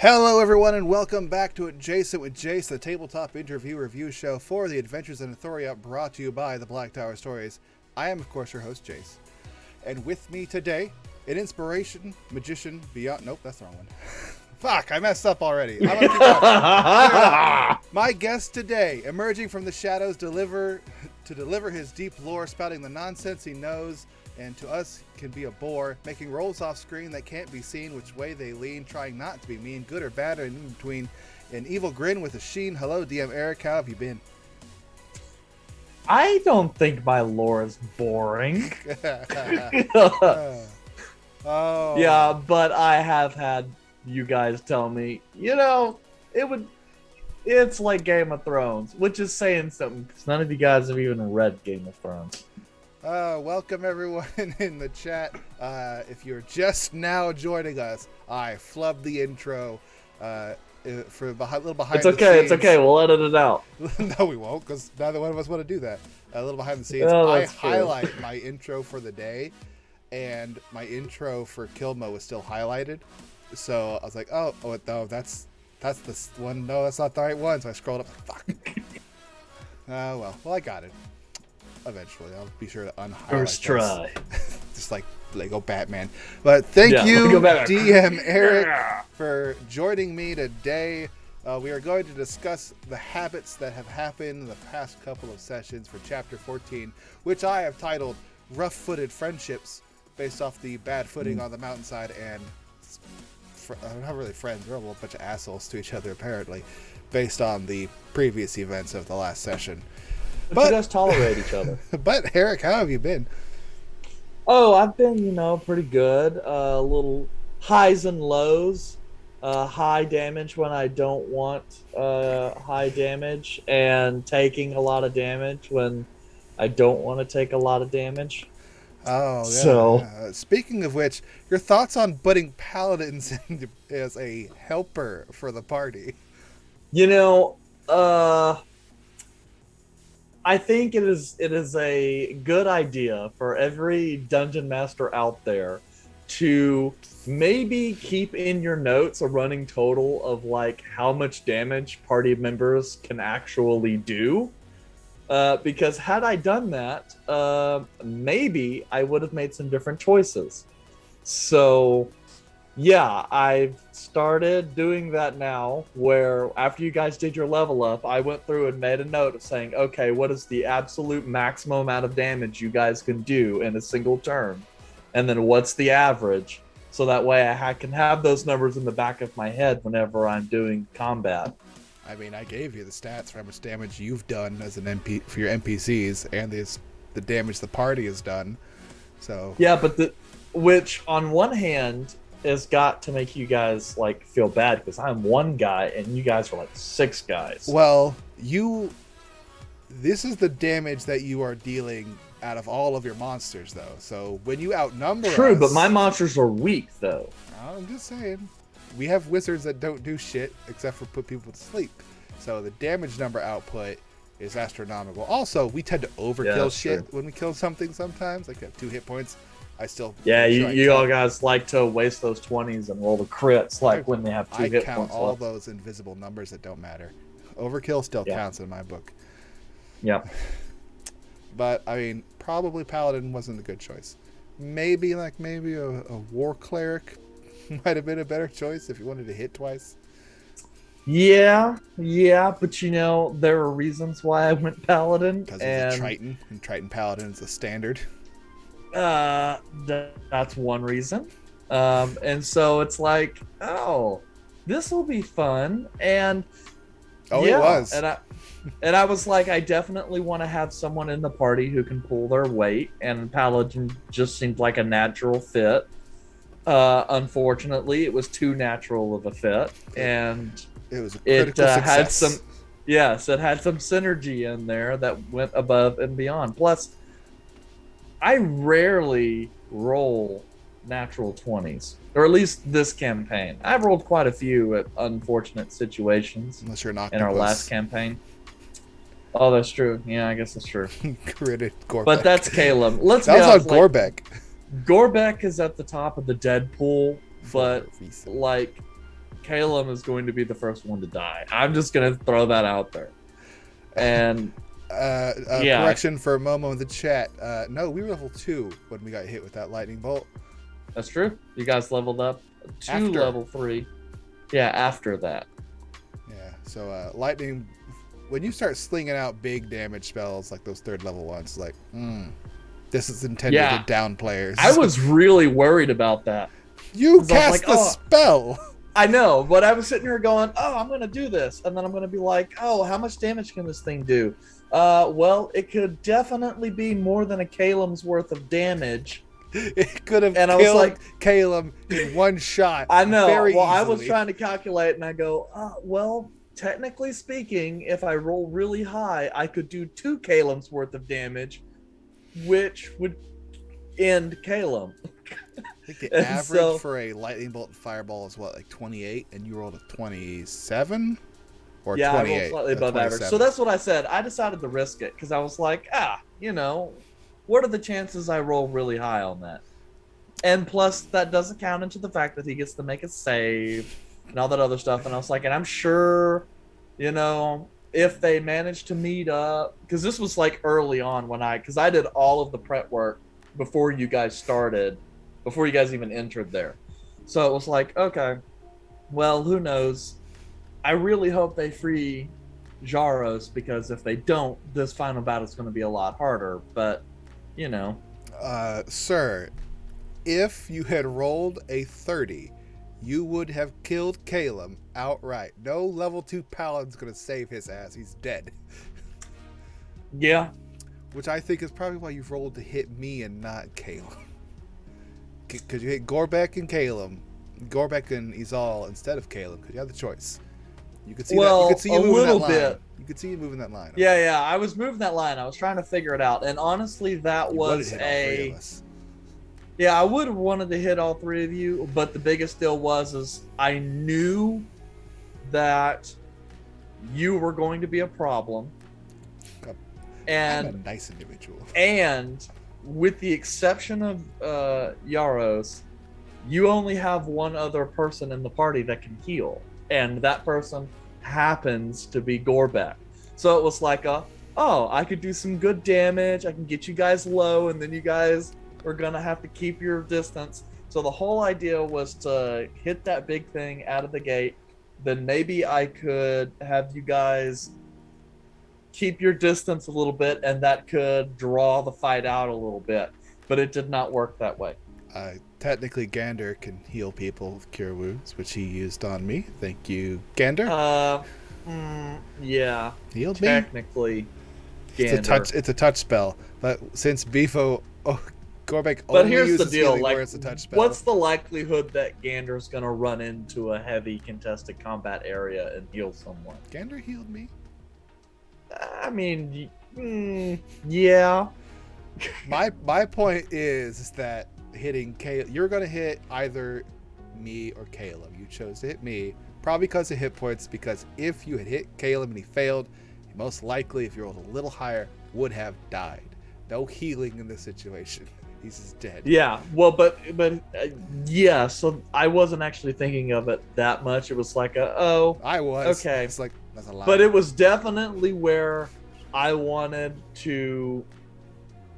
Hello everyone and welcome back to Jace with Jace, the tabletop interview review show for the Adventures in Euphoria, brought to you by the Black Tower Stories. I am of course your host Jace, and with me today, an inspiration, magician, beyond, nope that's the wrong one. Fuck, I messed up already. I'm gonna keep going. My guest today, emerging from the shadows to deliver his deep lore, spouting the nonsense he knows, and to us can be a bore, making rolls off screen that can't be seen, which way they lean, trying not to be mean, good or bad, or in between, an evil grin with a sheen. Hello, DM Eric, how have you been? I don't think my lore is boring. Oh. Yeah, but I have had you guys tell me, it's like Game of Thrones, which is saying something, because none of you guys have even read Game of Thrones. Welcome everyone in the chat. If you're just now joining us, I flubbed the intro for a little behind the scenes. It's okay, we'll edit it out. No, we won't, because neither one of us want to do that. A little behind the scenes. Oh, I true. highlight my intro for the day, and my intro for Kilmo was still highlighted. So I was like, oh no, that's the one. No, that's not the right one. So I scrolled up, like, fuck. Well, I got it. Eventually, I'll be sure to unhighlight First try. Just like Lego Batman. But thank you, DM Eric, for joining me today. We are going to discuss the habits that have happened in the past couple of sessions for Chapter 14, which I have titled Rough-Footed Friendships, based off the bad footing on the mountainside and not really friends, we're a little bunch of assholes to each other apparently, based on the previous events of the last session. But you guys tolerate each other. But Eric, how have you been? Oh, I've been, pretty good. Little highs and lows. High damage when I don't want high damage, and taking a lot of damage when I don't want to take a lot of damage. Oh, yeah. So, speaking of which, your thoughts on putting paladins as a helper for the party? I think it is a good idea for every dungeon master out there to maybe keep in your notes a running total of like how much damage party members can actually do. Because had I done that, maybe I would have made some different choices. So yeah, I've started doing that now, where after you guys did your level up, I went through and made a note of saying, okay, what is the absolute maximum amount of damage you guys can do in a single turn? And then what's the average? So that way I can have those numbers in the back of my head whenever I'm doing combat. I mean, I gave you the stats for how much damage you've done as an MP for your NPCs, and the damage the party has done. So yeah, but which on one hand has got to make you guys like feel bad because I'm one guy and you guys are like 6 guys. well, this is the damage that you are dealing out of all of your monsters, though. So when you outnumber True, us, but my monsters are weak though. I'm just saying, we have wizards that don't do shit except for put people to sleep. So the damage number output is astronomical. Also, we tend to overkill shit when we kill something sometimes. Like, you have 2 hit points. I still... Yeah, you all guys like to waste those 20s and roll the crits like when they have 2 hit points. I count all those invisible numbers that don't matter. Overkill still counts in my book. Yeah. But, I mean, probably Paladin wasn't a good choice. Maybe a War Cleric might have been a better choice if you wanted to hit twice. Yeah, but you know, there are reasons why I went Paladin. Because it's a Triton, and Triton Paladin is a standard. That's one reason. And so it's like, oh, this will be fun. And it was. And I was like, I definitely want to have someone in the party who can pull their weight, and Paladin just seemed like a natural fit. Unfortunately, it was too natural of a fit, and it was a critical success. It had some synergy in there that went above and beyond. Plus, I rarely roll natural 20s, or at least this campaign. I've rolled quite a few at unfortunate situations. Unless you're not in our last campaign. Oh, that's true. Yeah, I guess that's true. Critted Gorbeck. But that's Caleb. That was on Gorbeck. Gorbeck is at the top of the dead pool, but like Caleb is going to be the first one to die. I'm just gonna throw that out there. And correction for Momo in the chat. No, we were level 2 when we got hit with that lightning bolt. That's true. You guys leveled up to level 3. Yeah, after that. Yeah. So lightning. When you start slinging out big damage spells like those 3rd level ones, like, this is intended to down players. I was really worried about that. You cast the spell! I know, but I was sitting here going, oh, I'm going to do this. And then I'm going to be like, oh, how much damage can this thing do? Well, it could definitely be more than a Kalem's worth of damage. It could have killed Calem in one shot. I know. Very easily. I was trying to calculate, and I go, well... Technically speaking, if I roll really high, I could do 2 Kalem's worth of damage, which would end Calem. I think the average for a lightning bolt and fireball is what, like 28, and you rolled a 27 or 28. I rolled slightly above average. So that's what I said. I decided to risk it because I was like, what are the chances I roll really high on that? And plus, that doesn't count into the fact that he gets to make a save and all that other stuff. And I was like, and I'm sure, if they manage to meet up, because this was like early on because I did all of the prep work before you guys started, before you guys even entered there. So it was like, okay, well, who knows? I really hope they free Jaros, because if they don't, this final battle is going to be a lot harder. But, Sir, if you had rolled a 30, you would have killed Calem outright. No level 2 paladin's gonna save his ass. He's dead. Yeah. Which I think is probably why you've rolled to hit me and not Calem. Because you hit Gorbeck and Calem. Gorbeck and Izal instead of Calem, because you had the choice. You could see that. You could see you moving that line. You could see you moving that line. Yeah. I was moving that line. I was trying to figure it out. And honestly, that was a... Yeah, I would have wanted to hit all 3 of you, but the biggest deal was I knew that you were going to be a problem. And I'm a nice individual. And with the exception of Jaros, you only have one other person in the party that can heal, and that person happens to be Gorbeck. So it was like, I could do some good damage. I can get you guys low, and then you guys are gonna have to keep your distance. So the whole idea was to hit that big thing out of the gate. Then maybe I could have you guys keep your distance a little bit, and that could draw the fight out a little bit. But it did not work that way. Technically, Gander can heal people with cure wounds, which he used on me. Thank you, Gander. Yeah. Healed me? Technically, Gander. It's a touch spell. But since Beefo Gorbek But only here's the uses deal, healing like, where it's a touch spell. what's the likelihood that Gander's gonna run into a heavy contested combat area and heal someone? Gander healed me. I mean, yeah. My point is that hitting Caleb, you're gonna hit either me or Caleb. You chose to hit me, probably because of hit points. Because if you had hit Caleb and he failed, he most likely, if you rolled a little higher, would have died. No healing in this situation. He's just dead. Yeah, well, but yeah. So I wasn't actually thinking of it that much. It was like I was. okay. It's like that's a lie. But it was definitely where I wanted to.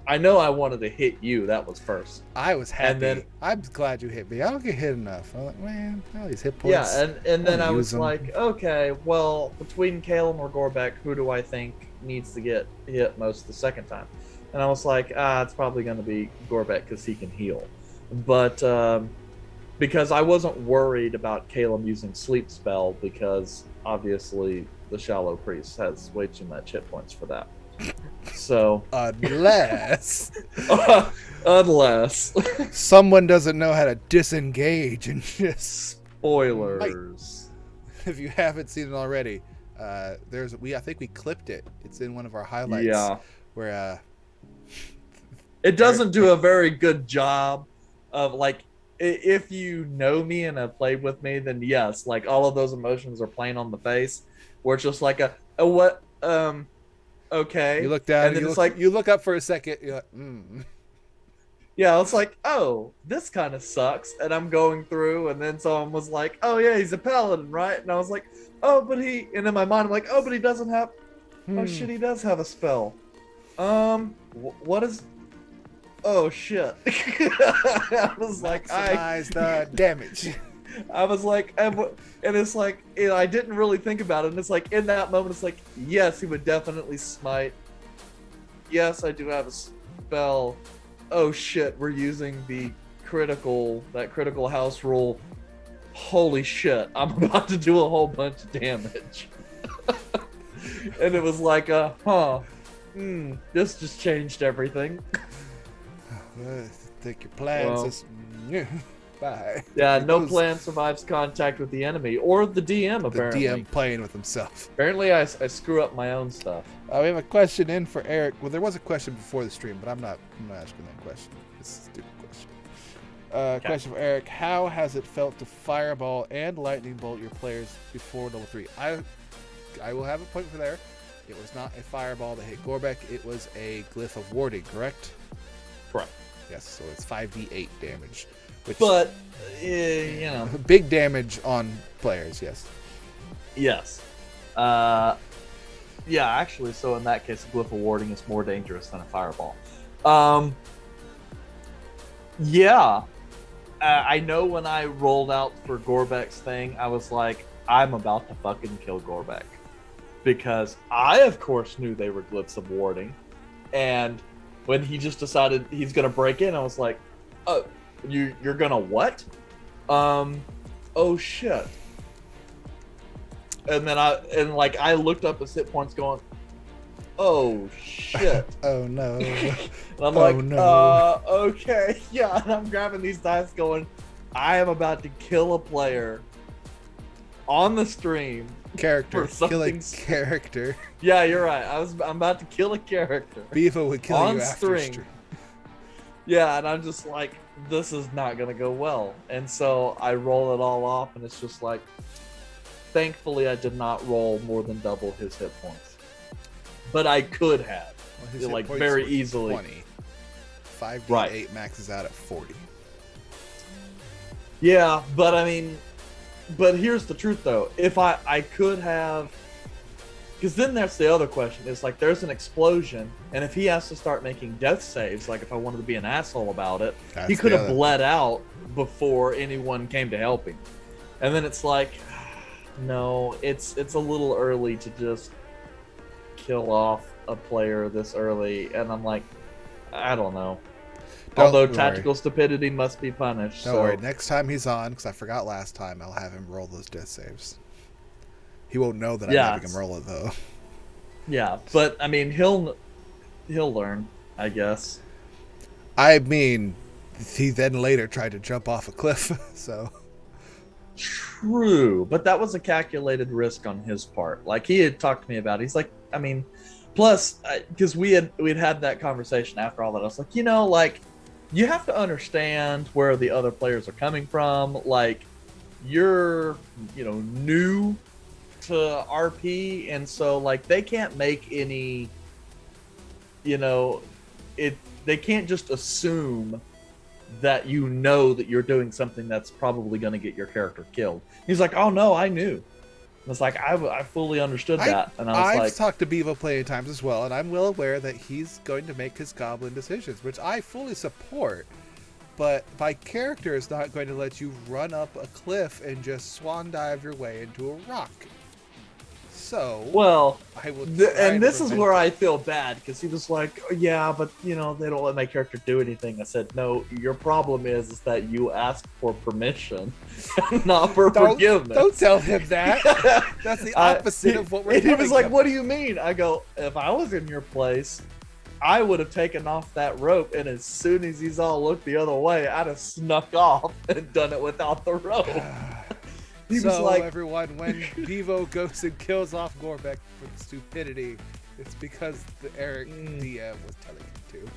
I know I wanted to hit you. That was first. I was happy. And then, I'm glad you hit me. I don't get hit enough. I'm like, man, all these hit points. yeah, and then I was them. like, okay, well, between Caleb or Gorbek, who do I think needs to get hit most the second time? And I was like, it's probably going to be Gorbek because he can heal. But because I wasn't worried about Caleb using Sleep Spell because obviously the Shallow Priest has way too much hit points for that. So unless someone doesn't know how to disengage and just spoilers. If you haven't seen it already, I think we clipped it. It's in one of our highlights. Yeah. Where it doesn't do a very good job of, like, if you know me and have played with me, then yes, like all of those emotions are plain on the face. Where it's just like a what okay. You look down and then you look up for a second, you're like, Yeah, it's like, oh, this kind of sucks. And I'm going through, and then someone was like, oh yeah, he's a paladin, right? And I was like, oh, but he, and in my mind, I'm like, oh, but he doesn't have, oh shit, he does have a spell. What is, oh shit. I was like, maximize the damage. I was like, and it's like, I didn't really think about it. And it's like, in that moment, it's like, yes, he would definitely smite. Yes, I do have a spell. Oh shit, we're using the critical house rule. Holy shit, I'm about to do a whole bunch of damage. And it was like, this just changed everything. Think your plans bye. Yeah, no plan survives contact with the enemy or the DM, apparently. The DM playing with himself. Apparently I screw up my own stuff. We have a question in for Eric. Well, there was a question before the stream, but I'm not asking that question. It's a stupid question. Okay. Question for Eric. How has it felt to fireball and lightning bolt your players before level 3? I will have a point for there. It was not a fireball that hit Gorbek. It was a glyph of warding, correct? Correct. Yes, so it's 5d8 damage. But, you know. Big damage on players, yes. Yes. Yeah, actually, so in that case, a glyph of warding is more dangerous than a fireball. Yeah. I know when I rolled out for Gorbek's thing, I was like, I'm about to fucking kill Gorbek. Because I, of course, knew they were glyphs of warding. And when he just decided he's going to break in, I was like, oh, you're going to what? Oh, shit. And then I looked up his hit points going, oh shit. Oh no. And I'm okay. Yeah, and I'm grabbing these dice going, I am about to kill a player on the stream. Character. Kill a character. Yeah, you're right. I'm about to kill a character. Beefo would kill on you after stream. Yeah, and I'm just like, this is not gonna go well. And so I roll it all off, and it's just like, thankfully, I did not roll more than double his hit points, but I could have, like, very easily. 20. 5d8 maxes out at 40. Yeah, but I mean, but here's the truth though. If I could have, because then that's the other question. It's like there's an explosion, and if he has to start making death saves, like if I wanted to be an asshole about it, he could have bled out before anyone came to help him. And then it's like, no, it's a little early to just kill off a player this early, and I'm like, I don't know. Although tactical stupidity must be punished. Don't worry. Next time he's on, because I forgot last time, I'll have him roll those death saves. He won't know that I'm having him roll it though. Yeah, but I mean, he'll learn, I guess. I mean, he then later tried to jump off a cliff, so. True, but that was a calculated risk on his part. Like he had talked to me about it. He's like, I mean, plus because we'd had that conversation after all that. I was like, like you have to understand where the other players are coming from. Like you're, new to RP, and so like they can't make any, they can't just assume that that you're doing something that's probably going to get your character killed. He's like, oh no, I knew. And it's like, I fully understood that. And I've talked to Bevo plenty of times as well, and I'm well aware that he's going to make his goblin decisions, which I fully support. But my character is not going to let you run up a cliff and just swan dive your way into a rock. So, well, I will and this is where I feel bad, because he was like, oh, yeah, but they don't let my character do anything. I said, no, your problem is that you asked for permission, not for forgiveness. Don't tell him that. That's the opposite of what we're doing. He was like, what do you mean? I go, if I was in your place, I would have taken off that rope, and as soon as he's all looked the other way, I'd have snuck off and done it without the rope. He was like, everyone, when Bevo goes and kills off Gorbek with stupidity, it's because the Eric DM was telling him to.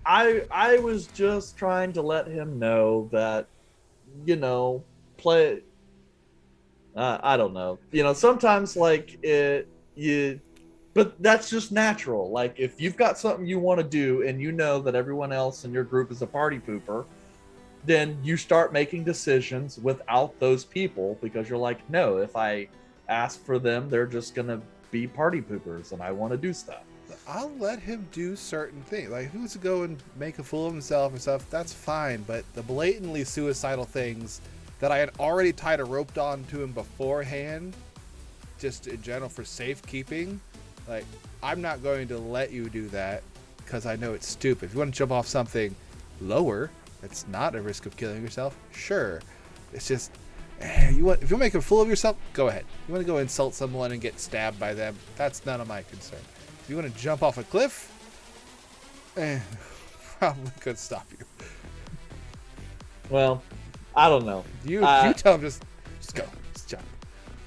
I was just trying to let him know that, play. I don't know. Sometimes like but that's just natural. Like if you've got something you want to do and you know that everyone else in your group is a party pooper, then you start making decisions without those people, because you're like, no, if I ask for them, they're just going to be party poopers and I want to do stuff. I'll let him do certain things. Like if he wants to go and make a fool of himself and stuff, that's fine. But the blatantly suicidal things that I had already tied a rope on to him beforehand, just in general for safekeeping, like I'm not going to let you do that because I know it's stupid. If you want to jump off something lower, it's not a risk of killing yourself. Sure, it's just if you want to make a fool of yourself, go ahead. You want to go insult someone and get stabbed by them, that's none of my concern. If you want to jump off a cliff, probably could stop you. Well, I don't know. You tell him just go, just jump.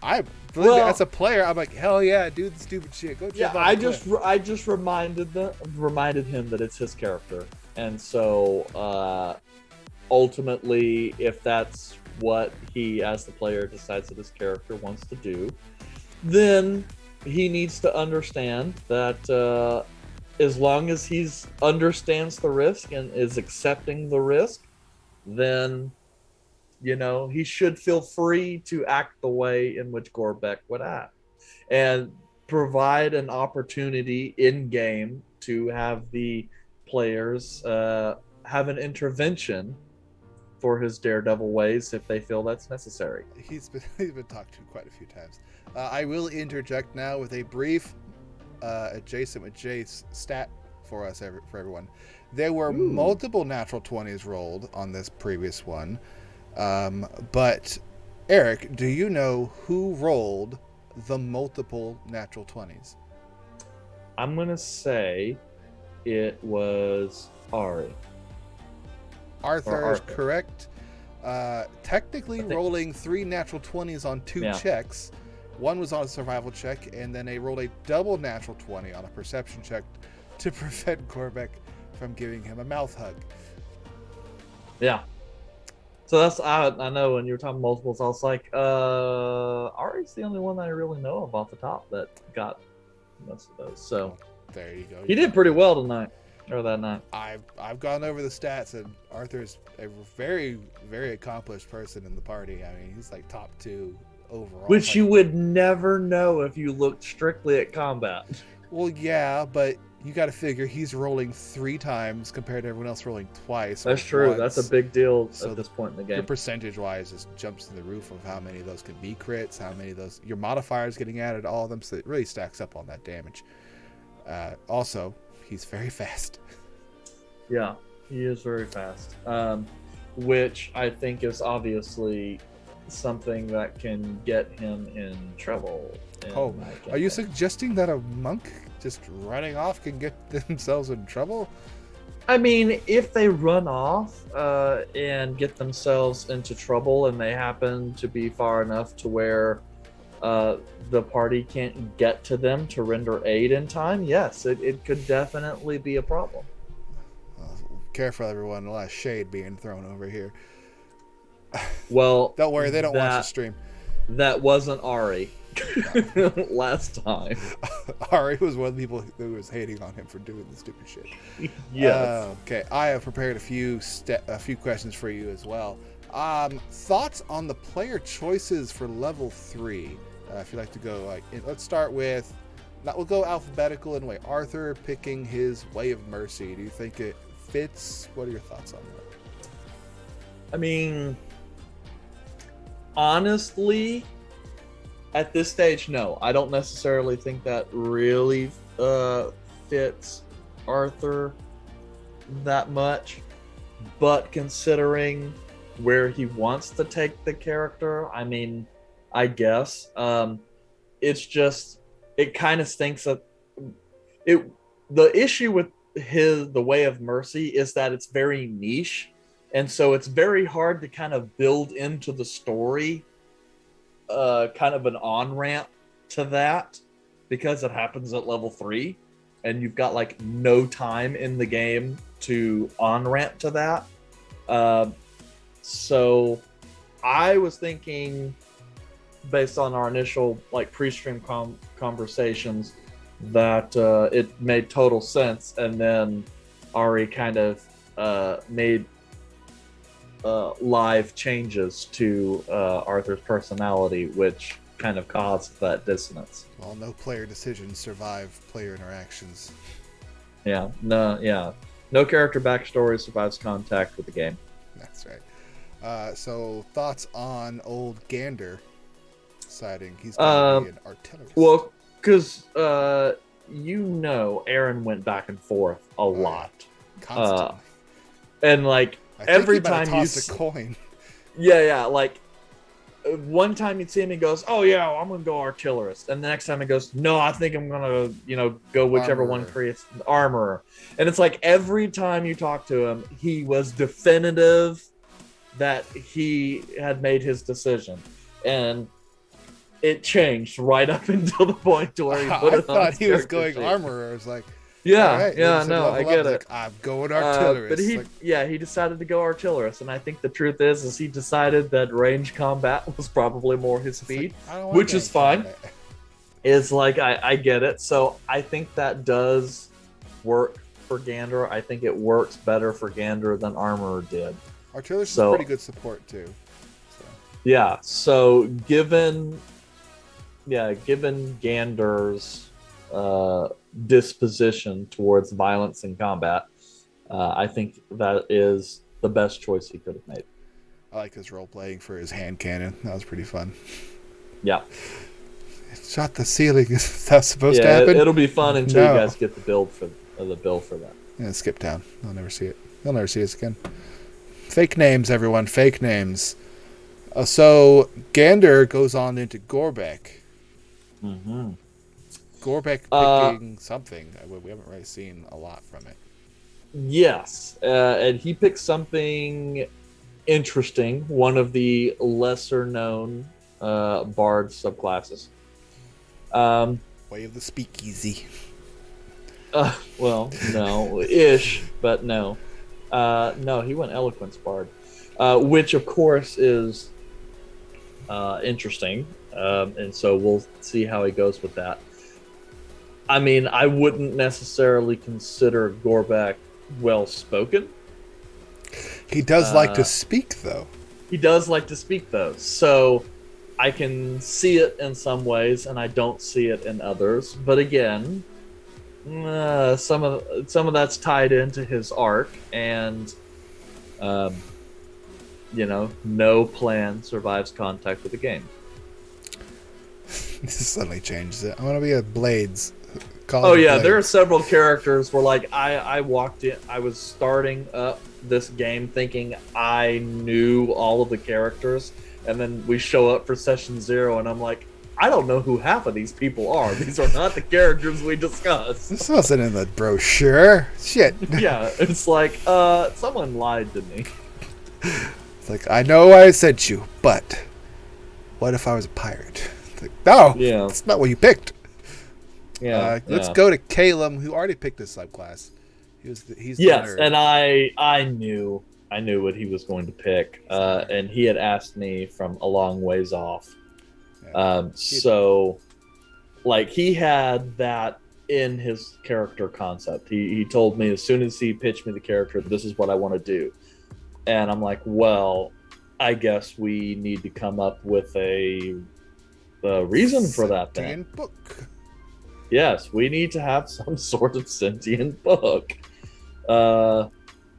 As a player, I'm like, hell yeah, do the stupid shit. Go jump off a cliff. I just reminded him that it's his character, and so ultimately, if that's what he, as the player, decides that his character wants to do, then he needs to understand that as long as he understands the risk and is accepting the risk, then he should feel free to act the way in which Gorbek would act, and provide an opportunity in game to have the players have an intervention for his daredevil ways if they feel that's necessary. He's been talked to quite a few times. I will interject now with a brief adjacent with Jace stat for us, for everyone. There were multiple natural 20s rolled on this previous one, but Eric, do you know who rolled the multiple natural 20s? I'm gonna say it was Ari. Arthur is correct. Technically rolling 3 natural 20s on 2 checks. One was on a survival check, and then they rolled a double natural 20 on a perception check to prevent Gorbek from giving him a mouth hug. Yeah. So that's, I know when you were talking multiples, I was like, Ari's the only one that I really know of off the top that got most of those. So there you go. He did pretty well tonight. Or that night. I've gone over the stats, and Arthur's a very, very accomplished person in the party. I mean, he's like top 2 overall. Which you would never know if you looked strictly at combat. Well, yeah, but you got to figure he's rolling 3 times compared to everyone else rolling twice. That's true. Once. That's a big deal at this point in the game. Your percentage-wise just jumps to the roof of how many of those can be crits, how many of those your modifiers getting added, all of them. So it really stacks up on that damage. Also, he's very fast. Yeah, he is very fast. Which I think is obviously something that can get him in trouble. Oh, are you suggesting that a monk just running off can get themselves in trouble? I mean, if they run off and get themselves into trouble and they happen to be far enough to where the party can't get to them to render aid in time, yes, it could definitely be a problem. Careful, everyone. A lot of shade being thrown over here. Well, don't worry, they don't watch the stream. That wasn't Ari last time. Ari was one of the people who was hating on him for doing the stupid shit. Yes. Okay, I have prepared a few questions for you as well. Thoughts on the player choices for level 3? If you'd like to go, let's start with. We'll go alphabetical in a way. Arthur picking his Way of Mercy. Do you think it fits? What are your thoughts on that? I mean, honestly, at this stage, no. I don't necessarily think that really fits Arthur that much. But considering where he wants to take the character, I mean, I guess. It's just, it kind of stinks that the issue with the Way of Mercy is that it's very niche, and so it's very hard to kind of build into the story kind of an on-ramp to that, because it happens at level 3 and you've got like no time in the game to on-ramp to that. So I was thinking, based on our initial like pre-stream conversations, that it made total sense, and then Ari kind of made live changes to Arthur's personality, which kind of caused that dissonance. Well, no player decisions survive player interactions. No character backstory survives contact with the game. That's right. So thoughts on old Gander deciding he's going to be an artillerist? Well, because Aaron went back and forth a lot. Constantly. And like every time you toss a coin. Yeah, like one time you'd see him, he goes, "Oh yeah, I'm gonna go artillerist," and the next time he goes, "No, I think I'm gonna, go whichever one creates armorer." And it's like every time you talk to him, he was definitive that he had made his decision, and it changed right up until the point to where he put it on. I thought he was going armorer. I was like, I get it. I'm going artillerist. But he decided to go artillerist, and I think the truth is he decided that range combat was probably more his speed, which is fine. Is like I get it. So I think that does work for Gander. I think it works better for Gander than armorer did. Artillerist is pretty good support too. So. Yeah. So given Gander's disposition towards violence in combat, I think that is the best choice he could have made. I like his role playing for his hand cannon. That was pretty fun. Yeah. It shot the ceiling. Is that supposed to happen? It'll be fun until you guys get the bill for that. Yeah, skip down. I'll never see it. You'll never see us again. Fake names, everyone. Fake names. So Gander goes on into Gorbek. Mm-hmm. Gorbek picking something. We haven't really seen a lot from it. Yes, and he picked something interesting. One of the lesser-known bard subclasses. Way of the Speakeasy. Well, no, ish, but no. No, he went Eloquence Bard, which of course is interesting, and so we'll see how he goes with that. I mean, I wouldn't necessarily consider Gorbek well-spoken. He does like to speak, though. So I can see it in some ways, and I don't see it in others. But again, some of that's tied into his arc, and no plan survives contact with the game. This suddenly changes it. I want to be a Blades. Blades. There are several characters where, like, I walked in. I was starting up this game thinking I knew all of the characters, And then we show up for session 0, and I'm like, I don't know who half of these people are. These are not the characters we discussed. This wasn't in the brochure. Shit. Yeah, it's like, someone lied to me. It's like, I know I sent you, but what if I was a pirate? It's like, no, that's not what you picked. Yeah. Let's go to Calum, who already picked his subclass. He's yes, the nerd. and I knew what he was going to pick, and he had asked me from a long ways off. Yeah. So, like, he had that in his character concept. He told me as soon as he pitched me the character, this is what I want to do. And I'm like, well, I guess we need to come up with a reason for that then. Sentient book. Yes, we need to have some sort of sentient book.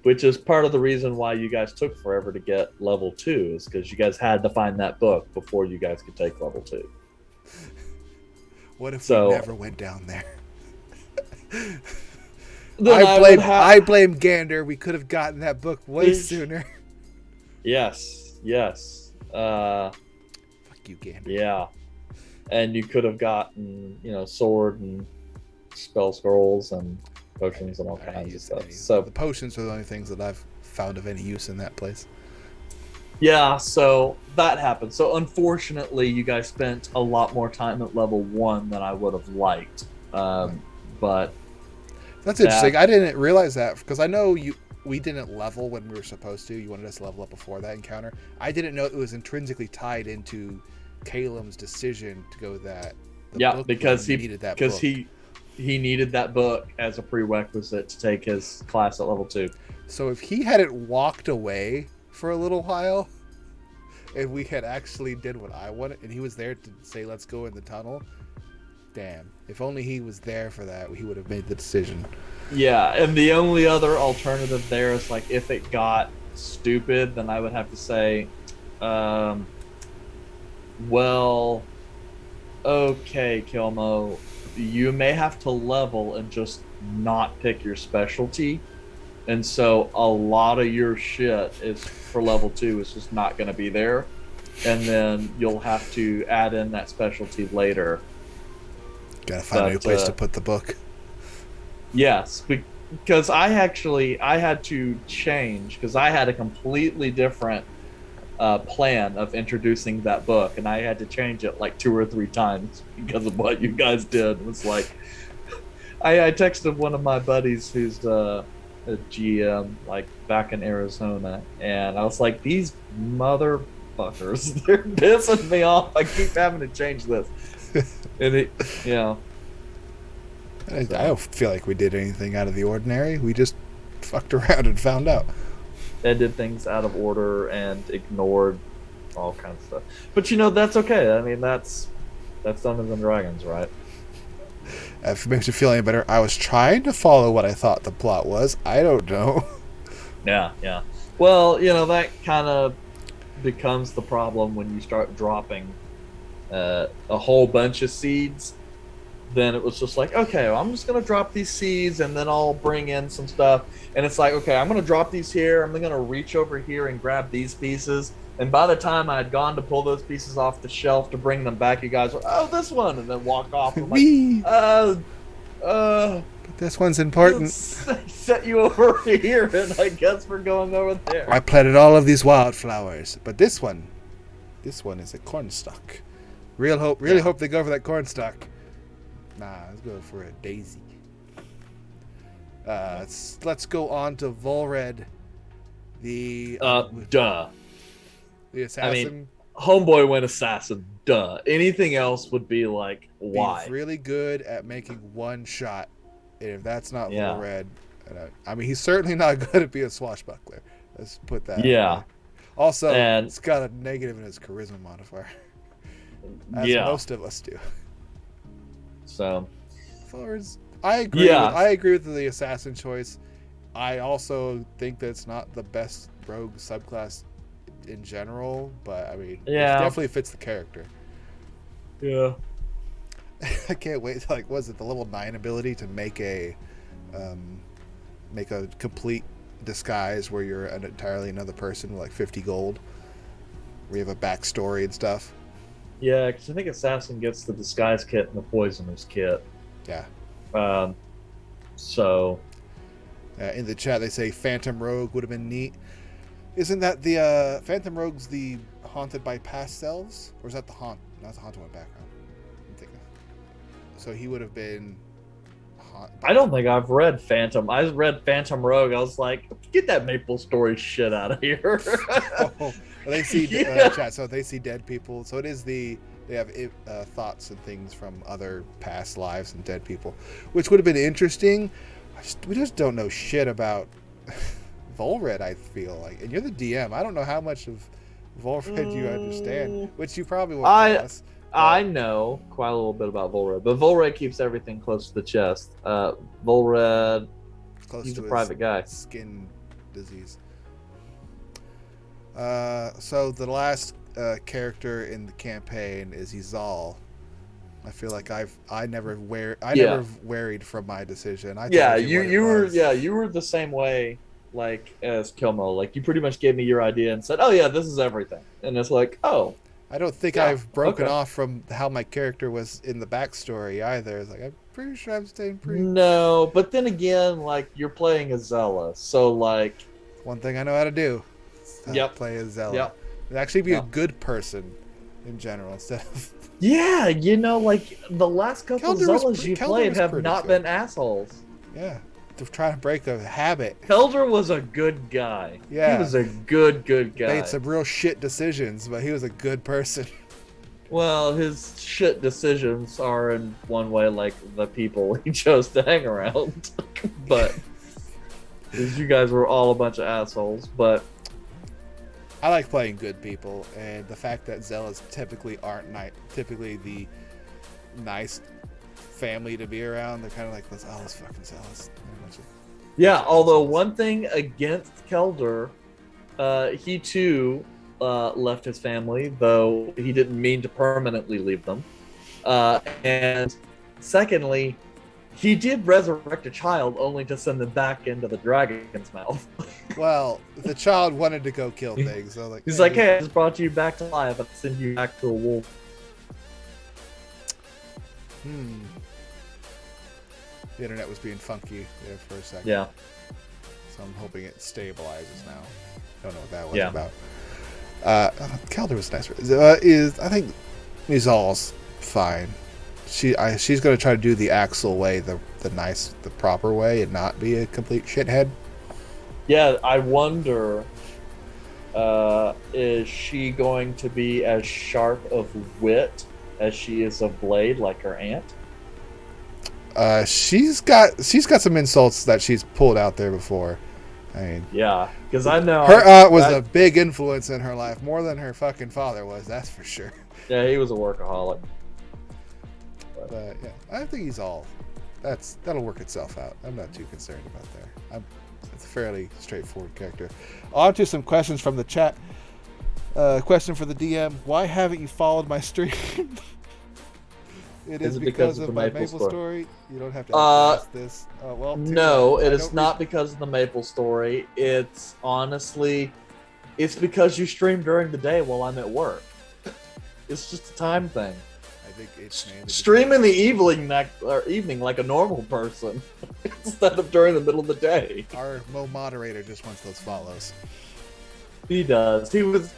Which is part of the reason why you guys took forever to get level 2, is because you guys had to find that book before you guys could take level 2. What if we never went down there? I blame Gander. We could have gotten that book way sooner. Yes. Fuck you, Gander. Yeah. And you could have gotten, sword and spell scrolls and potions and all kinds of stuff. So the potions are the only things that I've found of any use in that place. Yeah, so that happened. So unfortunately, you guys spent a lot more time at level 1 than I would have liked. But that's interesting. I didn't realize that, because I know we didn't level when we were supposed to. You wanted us to level up before that encounter. I didn't know it was intrinsically tied into Calum's decision to go that. Because he needed that book. He needed that book as a prerequisite to take his class at level 2. So if he hadn't walked away for a little while, and we had actually did what I wanted, and he was there to say, let's go in the tunnel, damn. If only he was there for that, he would have made the decision. Yeah, and the only other alternative there is, like, if it got stupid, then I would have to say, well, okay, Kilmo, you may have to level and just not pick your specialty. And so a lot of your shit is for level 2 is just not going to be there. And then you'll have to add in that specialty later. Gotta find a new place to put the book. Yes, because I had to change, because I had a completely different plan of introducing that book, and I had to change it like 2 or 3 times because of what you guys did. It was like, I texted one of my buddies who's a GM, like, back in Arizona, and I was like, these motherfuckers, they're pissing me off. I keep having to change this. And I don't feel like we did anything out of the ordinary. We just fucked around and found out. And did things out of order and ignored all kinds of stuff. But that's okay. I mean, that's Dungeons and Dragons, right? If it makes you feel any better, I was trying to follow what I thought the plot was. I don't know. Yeah. Well, that kind of becomes the problem when you start dropping a whole bunch of seeds. Then it was just like, okay, well, I'm just going to drop these seeds, and then I'll bring in some stuff. And it's like, okay, I'm going to drop these here. I'm going to reach over here and grab these pieces. And by the time I had gone to pull those pieces off the shelf to bring them back, you guys were, oh, this one, and then walk off. I'm like, but this one's important. Set you over here, and I guess we're going over there. I planted all of these wildflowers, but this one is a cornstalk. Really hope they go for that cornstalk. Nah, let's go for a daisy. Let's go on to Volred, the assassin. I mean, homeboy went assassin. Duh. Anything else would be like, why? He's really good at making one shot. And if that's not Volred, I mean, he's certainly not good at being a swashbuckler. Let's put that. Yeah. Also, it's got a negative in his charisma modifier, as most of us do. So, I agree. Yeah. I agree with the assassin choice. I also think that it's not the best rogue subclass in general, but I mean, it definitely fits the character. Yeah. I can't wait. Like, was it the level 9 ability to make a complete disguise where you're entirely another person with like 50 gold? where you have a backstory and stuff. Yeah, because I think Assassin gets the disguise kit and the poisoner's kit. Yeah. So. In the chat, they say Phantom Rogue would have been neat. Isn't that the Phantom Rogue's the haunted by past selves, or is that the haunt? That's the haunted one background. I'm thinking. So he would have been. I don't think I've read Phantom. I read Phantom Rogue. I was like, get that Maple Story shit out of here. Oh, they see chat, so they see dead people. So it is they have thoughts and things from other past lives and dead people, which would have been interesting. We just don't know shit about Volred, I feel like. And you're the DM. I don't know how much of Volred you understand, which you probably won't tell us. I know quite a little bit about Volred, but Volred keeps everything close to the chest. Volred, he's a private guy. Skin disease. So the last character in the campaign is Izal. I feel like I never varied from my decision. You were the same way, like as Kilmo. Like you pretty much gave me your idea and said, "Oh yeah, this is everything," and it's like, "Oh." I don't think I've broken off from how my character was in the backstory either. It's like, I'm pretty sure I'm staying pretty... No, but then again, like, you're playing a Zella, so, like... One thing I know how to do is play a Zella. Yep. And actually be a good person in general instead of... Yeah, like, the last couple of Zellas you played have not been assholes. Yeah. To try to break a habit. Kelder was a good guy. Yeah. He was a good guy. Made some real shit decisions, but he was a good person. Well, his shit decisions are in one way like the people he chose to hang around. But you guys were all a bunch of assholes, but I like playing good people, and the fact that Zellas typically aren't typically the nice family to be around. They're kind of like, let's fucking Zellas. Yeah, although one thing against Kelder, he too left his family, though he didn't mean to permanently leave them. And secondly, he did resurrect a child only to send them back into the dragon's mouth. Well, the child wanted to go kill things. So like, he's like, hey, I just brought you back to life. I'll send you back to a wolf. The internet was being funky there for a second. Yeah. So I'm hoping it stabilizes now. Don't know what that was about. Kelder was nice. I think Mizal's fine. She's going to try to do the Axel way, the proper way, and not be a complete shithead. Yeah, I wonder, is she going to be as sharp of wit as she is of blade, like her aunt? She's got some insults that she's pulled out there before. I mean, yeah, because I know her aunt was a big influence in her life, more than her fucking father was. That's for sure. Yeah, he was a workaholic. But yeah, I think he's all. That'll work itself out. I'm not too concerned about there. It's a fairly straightforward character. On to some questions from the chat. Question for the DM: why haven't you followed my stream? It is because of my Maple story. You don't have to ask this. No, it is not because of the Maple story. It's honestly, it's because you stream during the day while I'm at work. It's just a time thing. I think it's mainly stream in the evening like a normal person instead of during the middle of the day. Our Mo moderator just wants those follows. He does. He was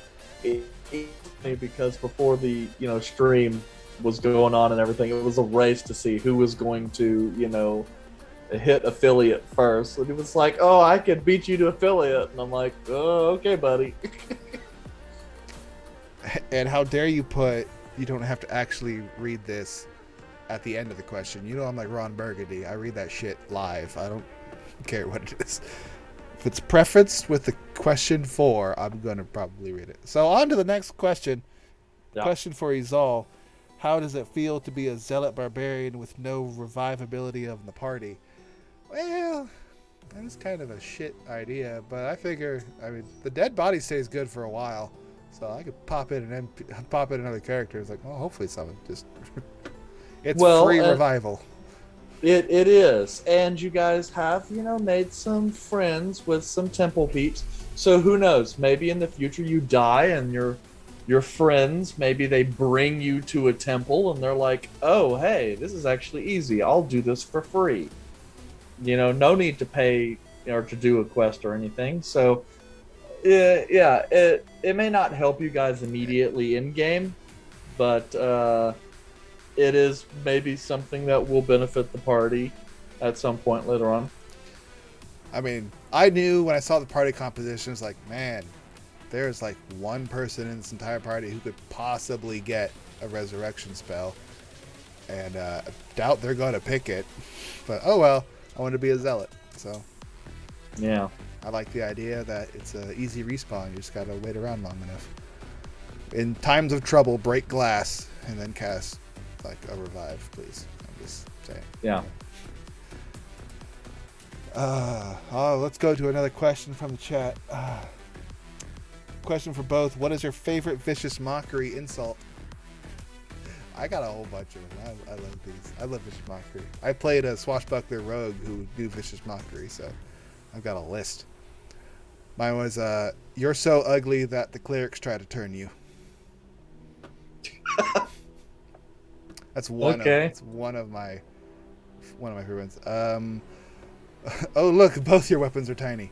because before the stream was going on and everything, it was a race to see who was going to hit affiliate first, and he was like, oh, I could beat you to affiliate, and I'm like, oh, okay, buddy. And how dare you put, you don't have to actually read this at the end of the question. I'm like Ron Burgundy. I read that shit live. I don't care what it is. If it's prefaced with the question 4, I'm going to probably read it. So on to the next question. Yeah. Question for Izal. How does it feel to be a zealot barbarian with no revivability of the party? Well, that's kind of a shit idea, but I figure, the dead body stays good for a while, so I could pop in another character. It's like, well, hopefully someone just... It's free revival. It is, and you guys have, made some friends with some temple peeps, so who knows, maybe in the future you die and your your friends, maybe they bring you to a temple and they're like, oh, hey, this is actually easy. I'll do this for free. No need to pay or to do a quest or anything. So, yeah, it may not help you guys immediately in game, but it is maybe something that will benefit the party at some point later on. I mean, I knew when I saw the party compositions, like, man, there's like one person in this entire party who could possibly get a resurrection spell, and I doubt they're going to pick it. But oh well, I want to be a zealot, so yeah, I like the idea that it's an easy respawn. You just gotta wait around long enough. In times of trouble, break glass and then cast like a revive, please. I'm just saying. Yeah. Let's go to another question from the chat. Question for both. What is your favorite vicious mockery insult? I got a whole bunch of them. I love these. I love vicious mockery. I played a swashbuckler rogue who would do vicious mockery, so I've got a list. Mine was, you're so ugly that the clerics try to turn you. That's one. Okay. It's one of my favorite ones. Oh look, both your weapons are tiny.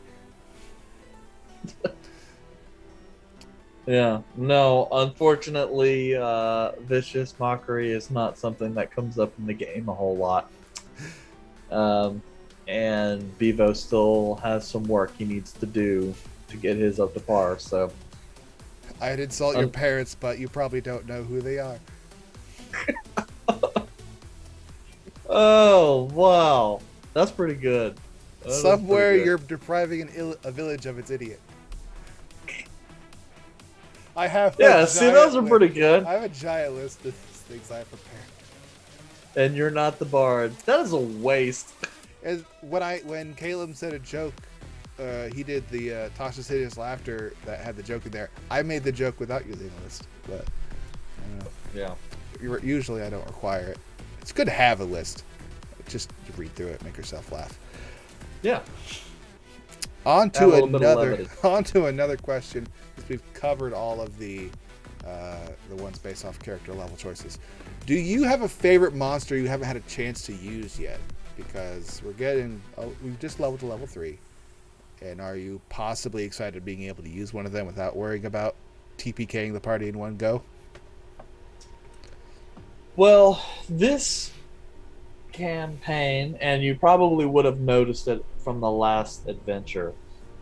Yeah, no, unfortunately, vicious mockery is not something that comes up in the game a whole lot. And Bevo still has some work he needs to do to get his up to par, so. I'd insult your parents, but you probably don't know who they are. Oh, wow. That's pretty good. Somewhere you're depriving a village of its idiot. I have. Yeah, see, those are pretty good. I have a giant list of things I prepared. And you're not the bard. That is a waste. And when Caleb said a joke, he did the Tasha's Hideous Laughter that had the joke in there. I made the joke without using a list, but I don't know. Yeah. Usually I don't require it. It's good to have a list. Just read through it, make yourself laugh. Yeah. On to another question, because we've covered all of the ones based off character level choices. Do you have a favorite monster you haven't had a chance to use yet? Because we've just leveled to level 3. And are you possibly excited being able to use one of them without worrying about TPKing the party in one go? Well, this campaign, and you probably would have noticed it from the last adventure,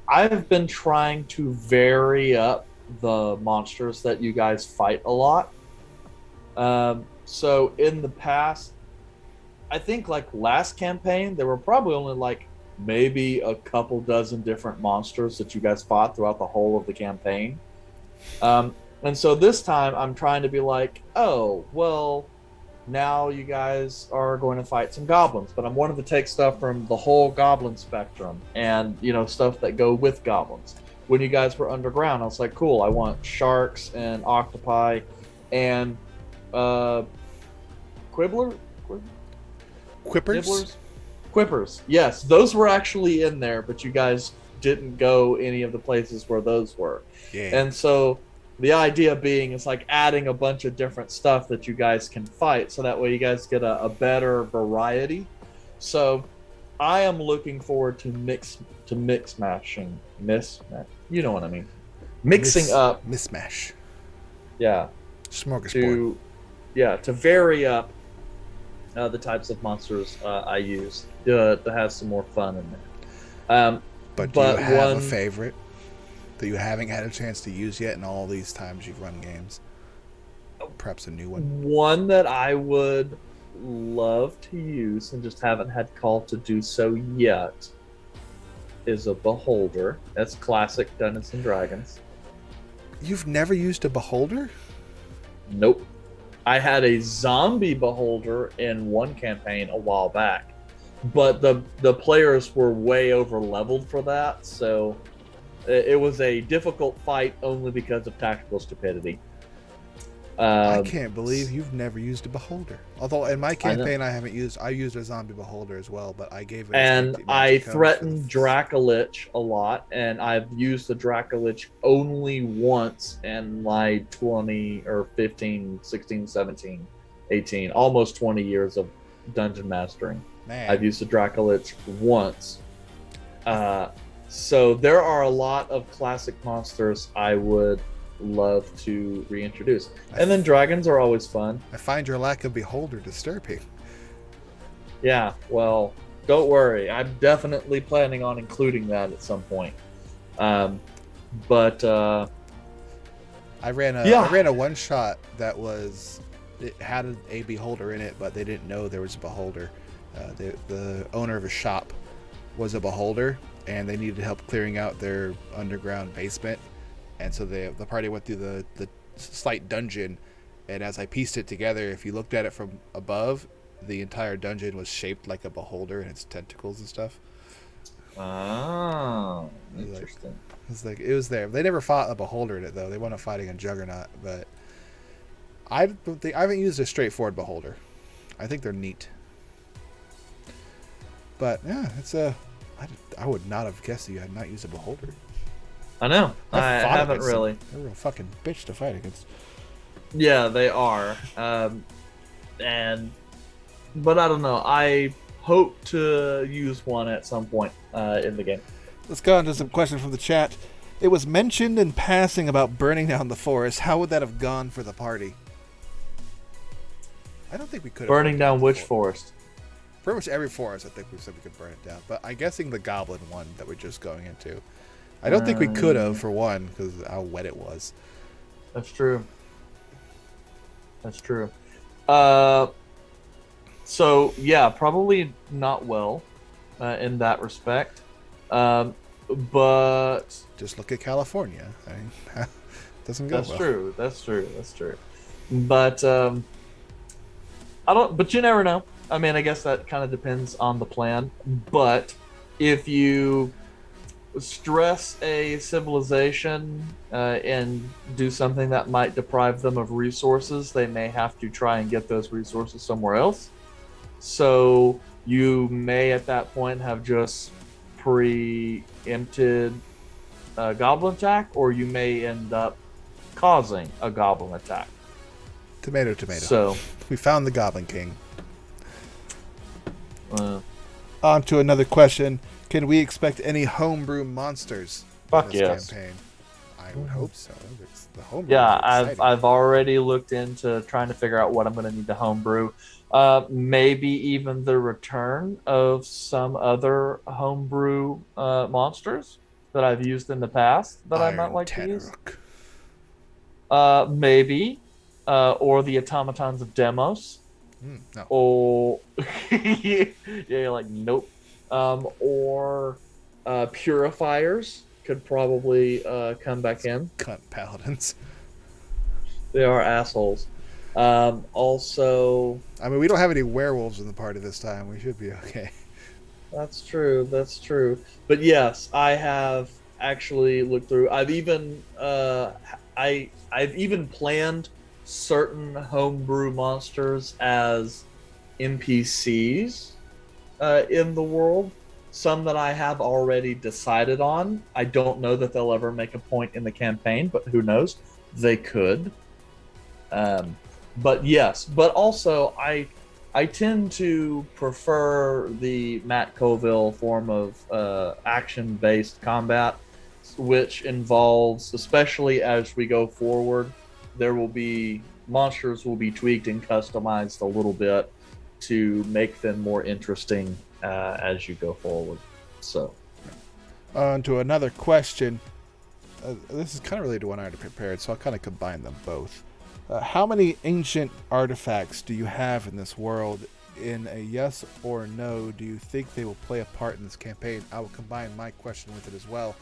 I've been trying to vary up the monsters that you guys fight a lot. So in the past, I think like last campaign, there were probably only like maybe a couple dozen different monsters that you guys fought throughout the whole of the campaign. And so this time I'm trying to be like, oh, well, now you guys are going to fight some goblins, but I'm wanting to take stuff from the whole goblin spectrum and, stuff that go with goblins. When you guys were underground, I was like, cool, I want sharks and octopi and Quibbler? Quippers? Nibblers? Quippers. Yes, those were actually in there, but you guys didn't go any of the places where those were. Yeah. And so the idea being is like adding a bunch of different stuff that you guys can fight, so that way you guys get a better variety. So I am looking forward to mixing. You know what I mean? Mixing up. Mismash. Yeah. Smorgasbord. To vary up the types of monsters I use to have some more fun in there. But do you have a favorite that you haven't had a chance to use yet in all these times you've run games? Perhaps a new one? One that I would love to use and just haven't had call to do so yet is a Beholder. That's classic Dungeons and Dragons. You've never used a Beholder? Nope. I had a zombie Beholder in one campaign a while back, but the players were way over leveled for that, so it was a difficult fight only because of tactical stupidity. I Um, can't believe you've never used a beholder. Although in my campaign, I used a zombie beholder as well, but I gave it its and empty I magic cones for the. threatened Dracolich a lot, and I've used the Dracolich only once in my 20 or 15, 16, 17, 18, almost 20 years of dungeon mastering. I've Man, used the Dracolich once. Uh, so there are a lot of classic monsters I would love to reintroduce. And then dragons are always fun. I find your lack of beholder disturbing. Yeah, well, don't worry. I'm definitely planning on including that at some point. Um, but I yeah, ran a one shot that was it had a beholder in it, but they didn't know there was a beholder. The owner of a shop was a beholder, and they needed help clearing out their underground basement, and so the party went through the slight dungeon. And as I pieced it together, if you looked at it from above, the entire dungeon was shaped like a beholder and its tentacles and stuff. oh, It was like, interesting. it was there. They never fought a beholder in it though. They wound up fighting a juggernaut, but I don't think I haven't used a straightforward beholder. I think they're neat. But yeah, I would not have guessed that you had not used a beholder. I know. I haven't against really. them. They're a real fucking bitch to fight against. Yeah, they are. And but I don't know. I hope to use one at some point in the game. Let's go on to some questions from the chat. It was mentioned in passing about burning down the forest. How would that have gone for the party? I don't think we could have. Burning down which forest? Pretty much every forest, I think we said we could burn it down. But I'm guessing the goblin one that we're just going into. I don't think we could have, for one, because how wet it was. That's true. That's true. So yeah, probably not well in that respect. But Just look at California. I mean, it doesn't go that's well. true. That's true. That's true. But I don't. But you never know. I mean, I guess that kind of depends on the plan. But if you stress a civilization and do something that might deprive them of resources, they may have to try and get those resources somewhere else. So you may at that point have just preempted a goblin attack, or you may end up causing a goblin attack. Tomato, tomato. So we found the Goblin King. On to another question. Can we expect any homebrew monsters in this campaign? I would hope so. It's the homebrew. Yeah, I've already looked into trying to figure out what I'm going to need to homebrew. Maybe even the return of some other homebrew monsters that I've used in the past that I might like to use. Maybe, or the automatons of Demos. No. Or yeah, you're like nope. Or purifiers could probably come back in. Cunt paladins. They are assholes. Also, I mean, we don't have any werewolves in the party this time. We should be okay. that's true. That's true. But yes, I have actually looked through. I've even I've even planned certain homebrew monsters as NPCs in the world. Some that I have already decided on. I don't know that they'll ever make a point in the campaign, but who knows? They could. But yes, but also I tend to prefer the Matt Colville form of action-based combat, which involves, especially as we go forward, monsters will be tweaked and customized a little bit to make them more interesting as you go forward. So, On to another question. This is kind of related to one I already prepared, so I'll kind of combine them both. How many ancient artifacts do you have in this world? In a yes or no, do you think they will play a part in this campaign? I will combine my question with it as well.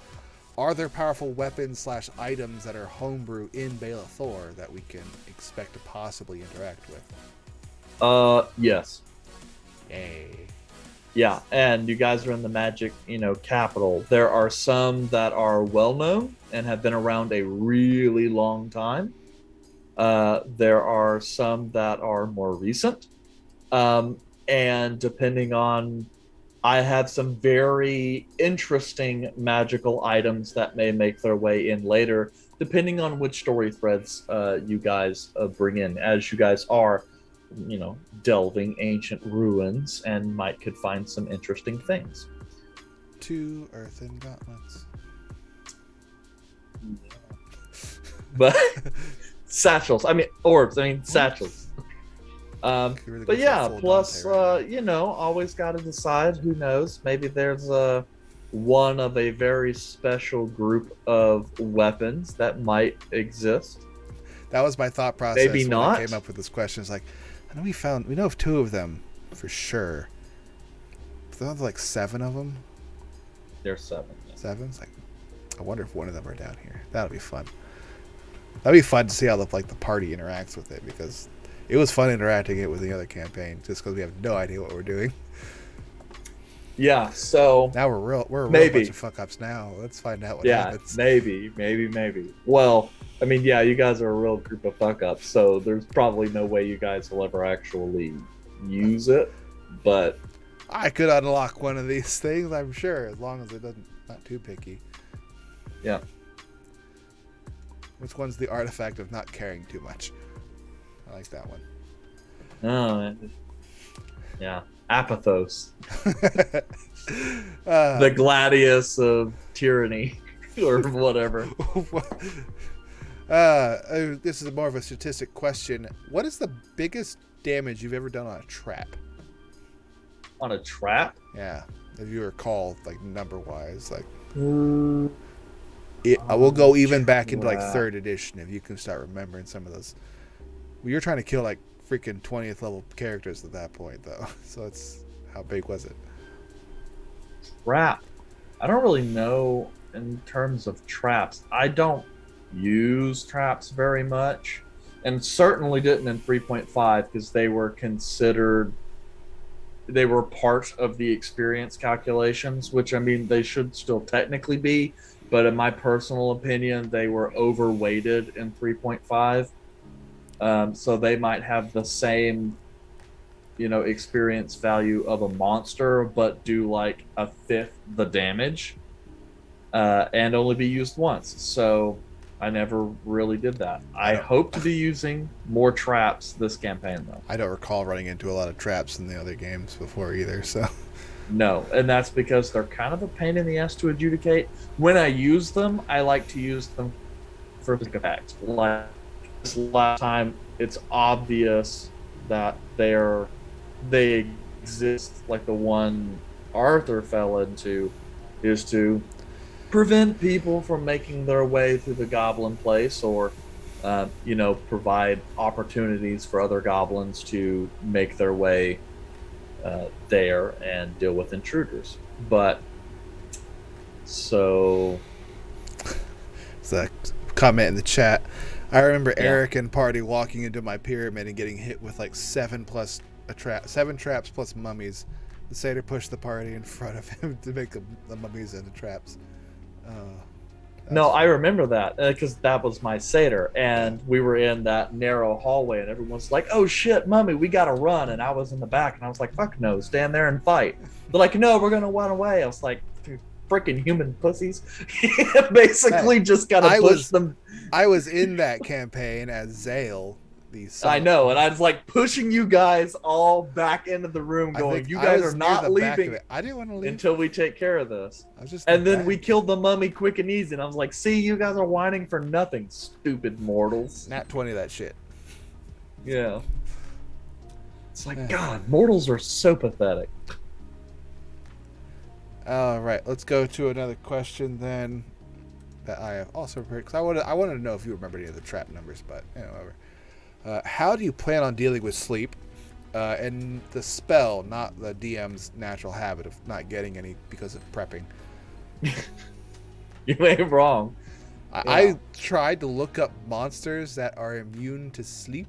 Are there powerful weapons / items that are homebrew in Bela Thor that we can expect to possibly interact with? Yes. Yay. Yeah, and you guys are in the magic, capital. There are some that are well known and have been around a really long time. There are some that are more recent. And depending on, I have some very interesting magical items that may make their way in later, depending on which story threads you guys bring in, as you guys are, delving ancient ruins and might could find some interesting things. 2 earthen gauntlets. But satchels, I mean orbs, I mean satchels. Really But yeah, plus, right always got to decide. Who knows? Maybe there's one of a very special group of weapons that might exist. That was my thought process Maybe when not. I came up with this question. It's like, I know we know of 2 of them for sure. But there are like 7 of them. There's 7. 7? It's like, I wonder if one of them are down here. That'll be fun. That'd be fun to see how the party interacts with it, because it was fun interacting it with the other campaign, just because we have no idea what we're doing. Yeah, so now we're a real bunch of fuck ups now. Let's find out what happens. Maybe. Well, I mean, yeah, you guys are a real group of fuck ups, so there's probably no way you guys will ever actually use it, but I could unlock one of these things, I'm sure, as long as it doesn't not too picky. Yeah. Which one's the artifact of not caring too much? I like that one. Oh, yeah. Apathos. The gladius of tyranny, or whatever. This is more of a statistic question. What is the biggest damage you've ever done on a trap? On a trap? Yeah. If you recall, number-wise, I will go even back into 3rd edition if you can start remembering some of those. You're trying to kill freaking 20th level characters at that point, though. So how big was it? Trap. I don't really know in terms of traps. I don't use traps very much, and certainly didn't in 3.5 because they were part of the experience calculations, which, I mean, they should still technically be, but in my personal opinion, they were overweighted in 3.5. So they might have the same, experience value of a monster, but do 1/5 the damage, and only be used once. So I never really did that. I hope to be using more traps this campaign, though. I don't recall running into a lot of traps in the other games before either, so... No, and that's because they're kind of a pain in the ass to adjudicate. When I use them, I like to use them for effects. Like this last time, it's obvious that they exist. Like the one Arthur fell into is to prevent people from making their way through the goblin place, or provide opportunities for other goblins to make their way there and deal with intruders. But so it's a comment in the chat. I remember Eric and party walking into my pyramid and getting hit with 7 traps plus mummies. The satyr pushed the party in front of him to make the mummies and the traps. No, I remember that because that was my satyr, and we were in that narrow hallway, and everyone's like, "Oh shit, mummy, we gotta run!" And I was in the back, and I was like, "Fuck no, stand there and fight." They're like, "No, we're gonna run away." I was like, "Freaking human pussies!" Basically, just gotta push them. I was in that campaign as Zale. I know, and I was pushing you guys all back into the room, going, "You guys are not leaving. I didn't want to leave until we take care of this." And then we killed the mummy quick and easy, and I was like, "See, you guys are whining for nothing, stupid mortals." Nat 20 that shit. Yeah. It's like, God, mortals are so pathetic. All right, let's go to another question then that I have also prepared, because I wanted to know if you remember any of the trap numbers, but whatever. How do you plan on dealing with sleep? And the spell, not the DM's natural habit of not getting any because of prepping. You ain't wrong. I tried to look up monsters that are immune to sleep.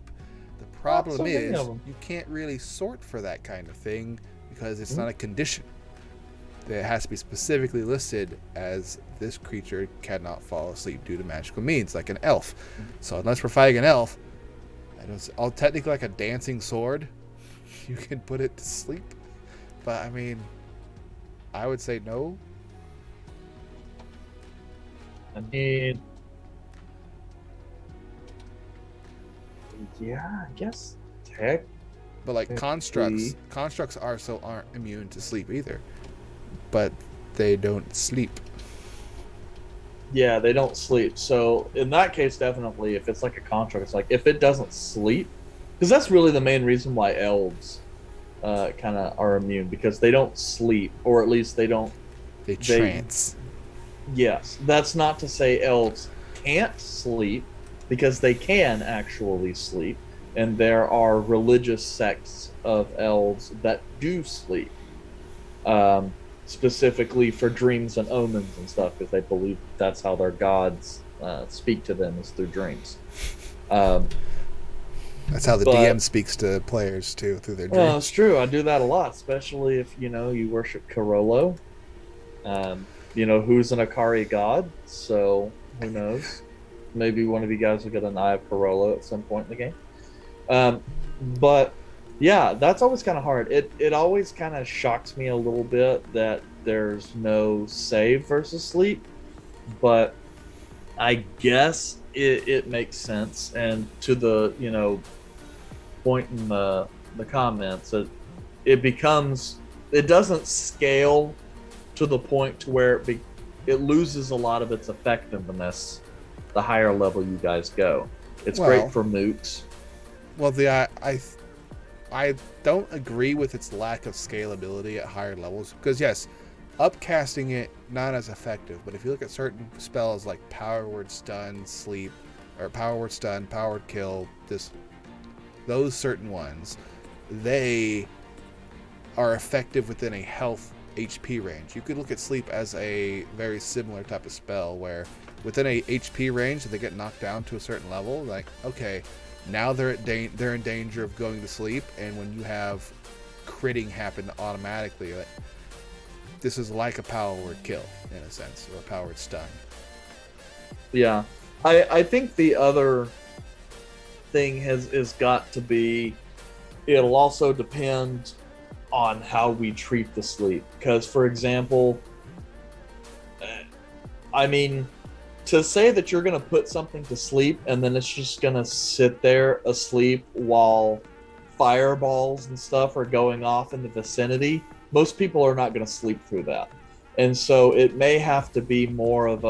The problem is you can't really sort for that kind of thing because it's not a condition. It has to be specifically listed as this creature cannot fall asleep due to magical means, like an elf. So unless we're fighting an elf, It's all technically like a dancing sword. You can put it to sleep, but I mean, I would say no. I mean, yeah, I guess tech. But like constructs aren't immune to sleep either, but they don't sleep. Yeah, they don't sleep. So in that case, definitely, if it's like a construct, it's like if it doesn't sleep, because that's really the main reason why elves kind of are immune, because they don't sleep, or at least they don't. They trance. Yes, that's not to say elves can't sleep, because they can actually sleep, and there are religious sects of elves that do sleep. Specifically for dreams and omens and stuff, because they believe that's how their gods speak to them, is through dreams. That's how the DM speaks to players too, through their dreams. Well, it's true. I do that a lot, especially if you worship Karolo. Who's an Akari god, so who knows? Maybe one of you guys will get an Eye of Karolo at some point in the game. But yeah, that's always kind of hard. It always kind of shocks me a little bit that there's no save versus sleep, but I guess it makes sense. And to the point in the comments, it doesn't scale to the point to where it loses a lot of its effectiveness the higher level you guys go. It's great for mooks. Well, I don't agree with its lack of scalability at higher levels, because yes, upcasting it not as effective, but if you look at certain spells like Power Word Stun, Sleep, or Power Word Stun, Power Word Kill, those certain ones, they are effective within a health HP range. You could look at Sleep as a very similar type of spell where within a HP range, if they get knocked down to a certain level, like, okay, now they're in danger of going to sleep, and when you have critting happen automatically, this is like a Power Word Kill in a sense, or a Power Word Stun. Yeah, I think the other thing is got to be, it'll also depend on how we treat the sleep. Because, for example, I mean, to say that you're going to put something to sleep and then it's just going to sit there asleep while fireballs and stuff are going off in the vicinity, most people are not going to sleep through that. And so it may have to be more of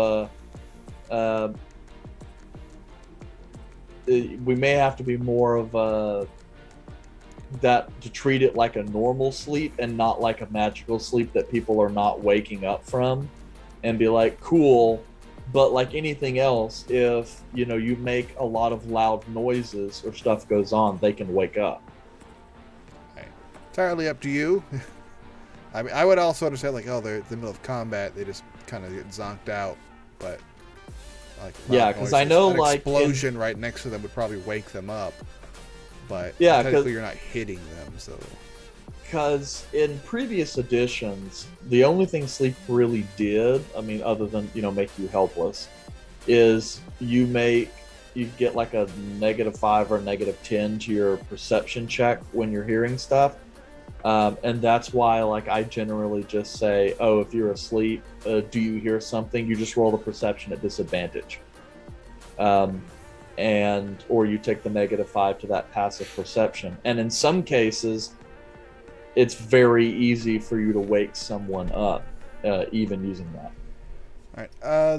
that to treat it like a normal sleep and not like a magical sleep that people are not waking up from, and be like, cool. But like anything else, if you make a lot of loud noises or stuff goes on, they can wake up. Right. Entirely up to you. I mean, I would also understand, like, they're in the middle of combat, they just kind of get zonked out, but like, yeah, because I know, an like, explosion right next to them would probably wake them up, but yeah, technically you're not hitting them, so. Because in previous editions, the only thing sleep really did, I mean, other than make you helpless, is you get like a -5 or -10 to your perception check when you're hearing stuff, and that's why, like, I generally just say, oh, if you're asleep, do you hear something? You just roll the perception at disadvantage, or you take the -5 to that passive perception, and in some cases, it's very easy for you to wake someone up, even using that. All right.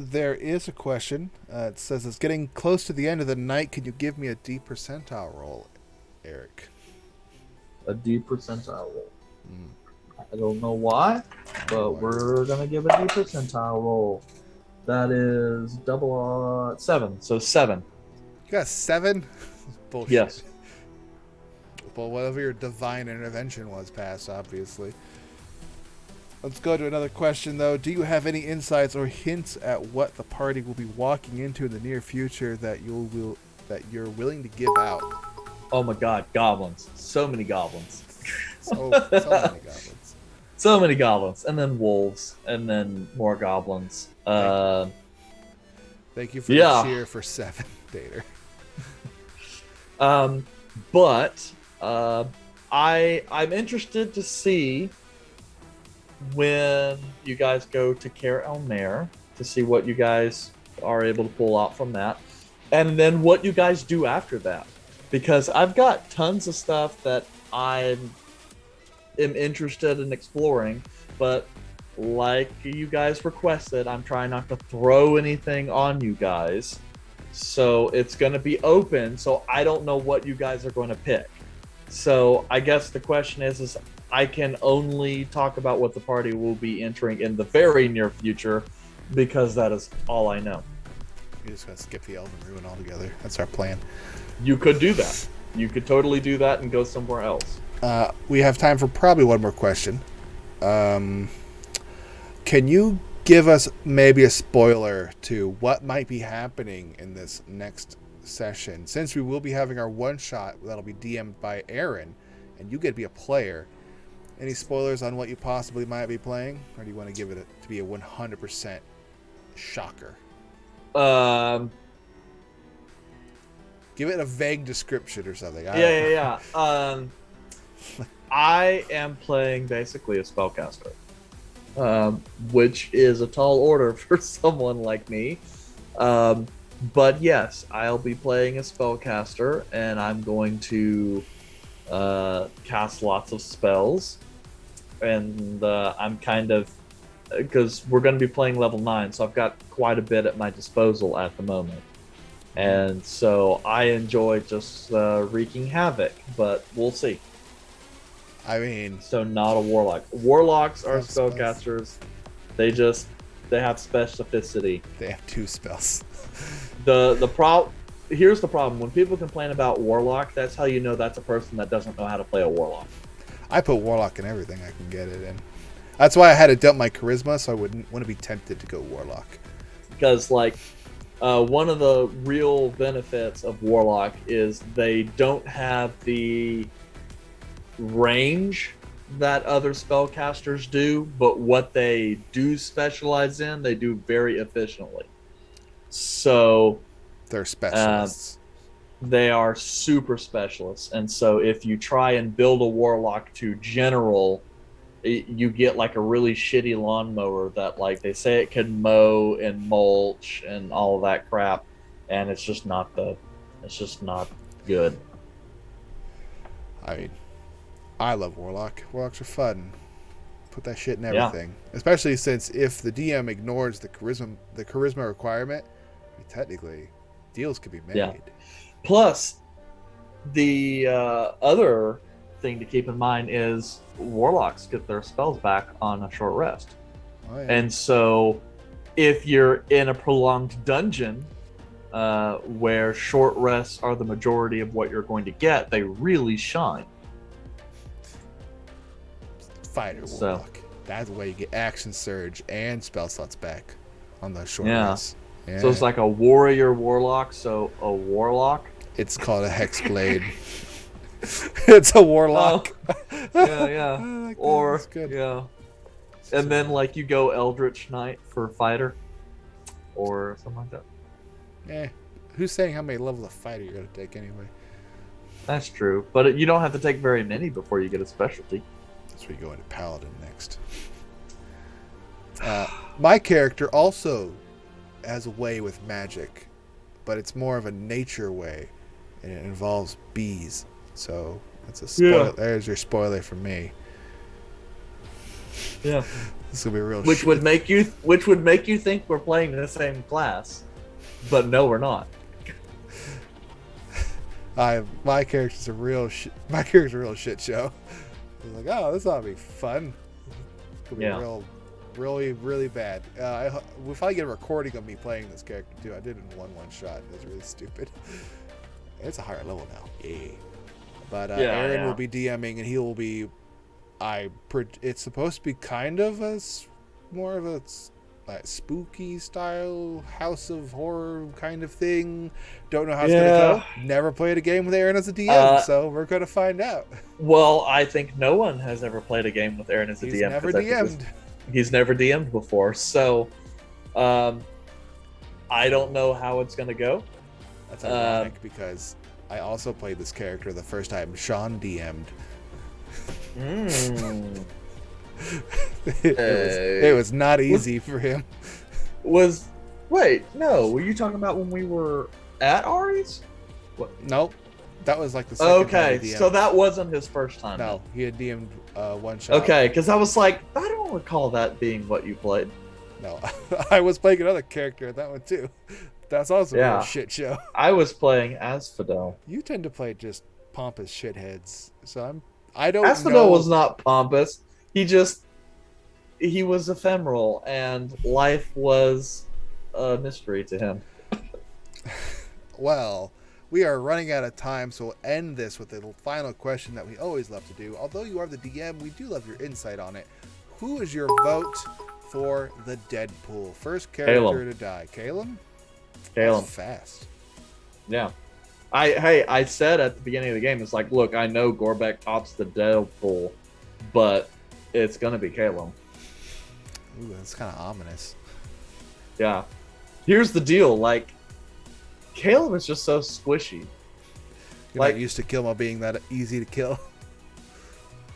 There is a question. It says, it's getting close to the end of the night. Can you give me a D percentile roll, Eric? A D percentile roll. I don't know why, but we're going to give a D percentile roll. That is 7. So 7. You got 7? Bullshit. Yes. Well, whatever your divine intervention was passed, obviously. Let's go to another question, though. Do you have any insights or hints at what the party will be walking into in the near future that you're willing to give out? Oh my God, goblins! So many goblins. So many goblins. So many goblins, and then wolves, and then more goblins. Thank you for the cheer for 7, Dater. Um, but I'm interested to see when you guys go to Care El Mare to see what you guys are able to pull out from that, and then what you guys do after that. Because I've got tons of stuff that I am interested in exploring, but like you guys requested, I'm trying not to throw anything on you guys. So it's going to be open, so I don't know what you guys are going to pick. So I guess the question is I can only talk about what the party will be entering in the very near future because that is all I know. You're just gonna skip the Elven Ruin altogether. That's our plan. You could do that. You could totally do that and go somewhere else. We have time for probably one more question. Can you give us maybe a spoiler to what might be happening in this next session? Since we will be having our one shot that'll be DM'd by Aaron, and you get to be a player. Any spoilers on what you possibly might be playing, or do you want to give it to be a 100% shocker? Give it a vague description or something. Yeah. I am playing basically a spellcaster, which is a tall order for someone like me. But yes, I'll be playing a spellcaster, and I'm going to cast lots of spells. And I'm kind of, because we're going to be playing level 9, so I've got quite a bit at my disposal at the moment. And so I enjoy just wreaking havoc, but we'll see. I mean, so not a warlock. Warlocks are Spells. spellcasters. They have specificity. they have 2 spells. Here's the problem. When people complain about warlock, that's how you know that's a person that doesn't know how to play a warlock. I put warlock in everything I can get it in. That's why I had to dump my charisma, so I wouldn't want to be tempted to go warlock. Because one of the real benefits of warlock is they don't have the range that other spellcasters do, but what they do specialize in, they do very efficiently. So They're specialists. They are super specialists, and so if you try and build a warlock to general, you get like a really shitty lawnmower that they say it can mow and mulch and all of that crap, and it's just not good. I mean, I love warlock. Warlocks are fun. Put that shit in everything, especially since if the DM ignores the charisma requirement, technically deals could be made. Yeah. Plus, the other thing to keep in mind is warlocks get their spells back on a short rest. Oh, yeah. And so if you're in a prolonged dungeon where short rests are the majority of what you're going to get, they really shine. Fighter warlock. That's the way you get action surge and spell slots back on the short rests. Yeah. So it's like a warrior warlock, so a warlock. It's called a hexblade. It's a warlock. Oh. Yeah. Like or good. Yeah. And then you go Eldritch Knight for fighter or something like that. Yeah. Who's saying how many levels of fighter you're gonna take anyway? That's true, but you don't have to take very many before you get a specialty. That's where you go into paladin next. My character also has a way with magic, but it's more of a nature way, and it involves bees. So that's a spoiler. Yeah. There's your spoiler for me. Yeah, this will be real. Which would make you think we're playing the same class, but no, we're not. My character's a real shit show. I was like, oh, this ought to be fun. It's gonna be really, really bad. We'll probably get a recording of me playing this character too. I did it in one shot. It was really stupid. It's a higher level now. Yeah. But Aaron will be DMing, and he will be. It's supposed to be kind of more of a spooky style House of Horror kind of thing. Don't know how it's gonna go. Never played a game with Aaron as a DM, so we're gonna find out. Well, I think no one has ever played a game with Aaron as a DM. He's never DM'd. He's never DM'd before, so I don't know how it's gonna go. That's ironic because I also played this character the first time Sean DM'd. It was not easy for him. Wait, no, were you talking about when we were at Ari's? What? Nope. That was like the second time he DM'd. So that wasn't his first time. No, he had DM'd one shot. Okay, because I was like, I don't recall that being what you played. No, I was playing another character in that one too. That's also a shit show. I was playing Asphodel. You tend to play just pompous shitheads, so I don't know. Asphodel was not pompous. He was ephemeral, and life was a mystery to him. Well, we are running out of time, so we'll end this with the final question that we always love to do. Although you are the DM, we do love your insight on it. Who is your vote for the Deadpool? First character to die. Caleb? Caleb. Fast. Yeah. I said at the beginning of the game, it's like, look, I know Gorbek tops the Deadpool, but it's going to be Caleb. Ooh, that's kind of ominous. Yeah. Here's the deal. Like, Caleb is just so squishy. You're not used to Kilmo being that easy to kill?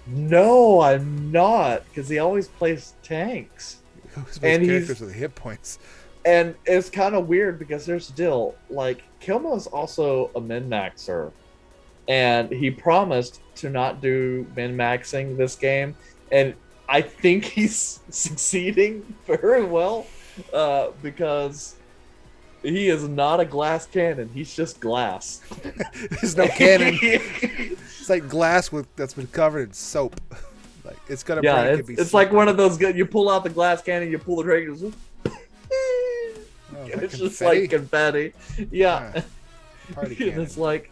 No, I'm not, because he always plays tanks. He always plays characters with hit points. And it's kind of weird because here's the deal. Like, Kilmo is also a min-maxer. And he promised to not do min-maxing this game. And I think he's succeeding very well because he is not a glass cannon. He's just glass. There's no cannon. It's like glass that's been covered in soap. Like it's gonna break. It's like one of those. You pull out the glass cannon, you pull the trigger. It's just like confetti. Yeah. Party cannon. It's like,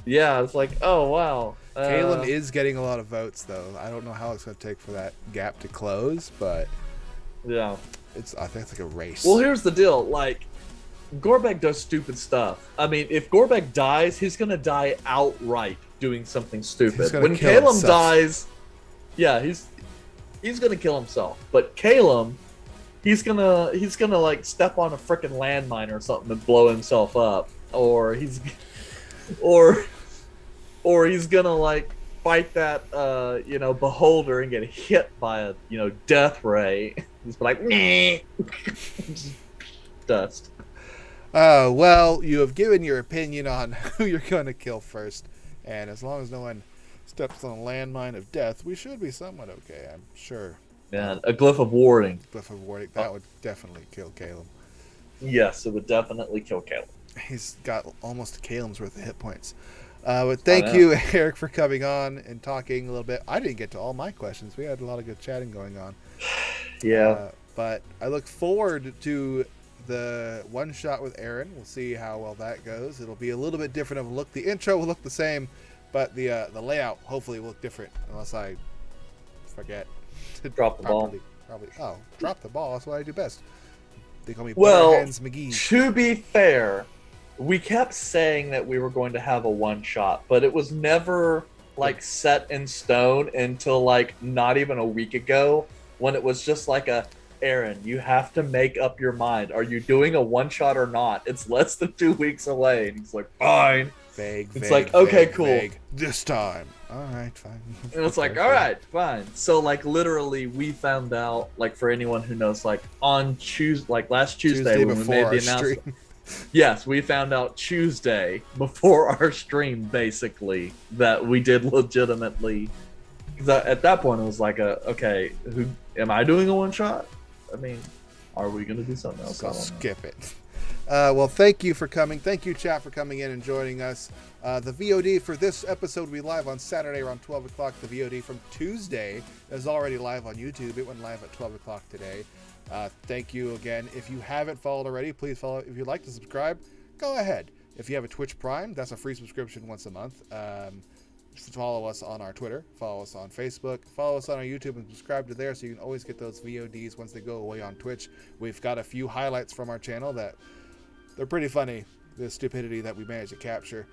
it's like, oh wow. Caleb is getting a lot of votes though. I don't know how it's gonna take for that gap to close, but yeah, I think it's like a race. Well, here's the deal. Like, Gorbek does stupid stuff. I mean, if Gorbek dies, he's gonna die outright doing something stupid. When Caleb dies, he's gonna kill himself. But Caleb, he's gonna like step on a freaking landmine or something and blow himself up, or he's gonna like fight that beholder and get hit by a death ray. He's like dust. Well, you have given your opinion on who you're going to kill first, and as long as no one steps on a landmine of death, we should be somewhat okay, I'm sure. Yeah, a glyph of warding. That would definitely kill Caleb. Yes, it would definitely kill Caleb. He's got almost Caleb's worth of hit points. But thank you, Eric, for coming on and talking a little bit. I didn't get to all my questions. We had a lot of good chatting going on. Yeah. But I look forward to the one shot with Aaron. We'll see how well that goes. It'll be a little bit different of a look. The intro will look the same, but the layout hopefully will look different, unless I forget to drop the ball. Probably. Oh, drop the ball. That's what I do best. They call me Butterhands McGee. To be fair, we kept saying that we were going to have a one shot, but it was never like set in stone until like not even a week ago, when it was just like Aaron, you have to make up your mind. Are you doing a one shot or not? It's less than 2 weeks away. And he's like, fine. It's like, okay, cool. Vague. This time. All right, fine. And it's like, all right, fine. So like literally we found out, like for anyone who knows, like on Tuesday, like last Tuesday when we made the announcement. Yes, we found out Tuesday before our stream, basically, that we did legitimately. Because at that point, it was like, okay, who am I doing a one shot? I mean, are we going to do something else? So skip it. Well, thank you for coming. Thank you, chat, for coming in and joining us. The VOD for this episode will be live on Saturday around 12 o'clock. The VOD from Tuesday is already live on YouTube. It went live at 12 o'clock today. Thank you again. If you haven't followed already, please follow. If you'd like to subscribe, go ahead. If you have a Twitch Prime, that's a free subscription once a month. Follow us on our Twitter, follow us on Facebook, follow us on our YouTube, and subscribe to there so you can always get those VODs once they go away on Twitch. We've got a few highlights from our channel that they're pretty funny, the stupidity that we managed to capture.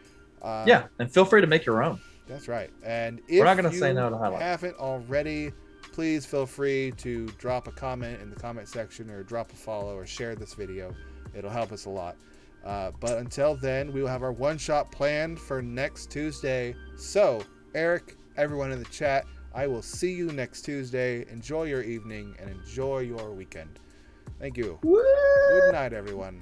Yeah, and feel free to make your own. That's right. And if we're not going to say no to highlights. Haven't already, please feel free to drop a comment in the comment section or drop a follow or share this video. It'll help us a lot. But until then, we will have our one-shot planned for next Tuesday. So, Eric, everyone in the chat, I will see you next Tuesday. Enjoy your evening and enjoy your weekend. Thank you. Woo! Good night, everyone.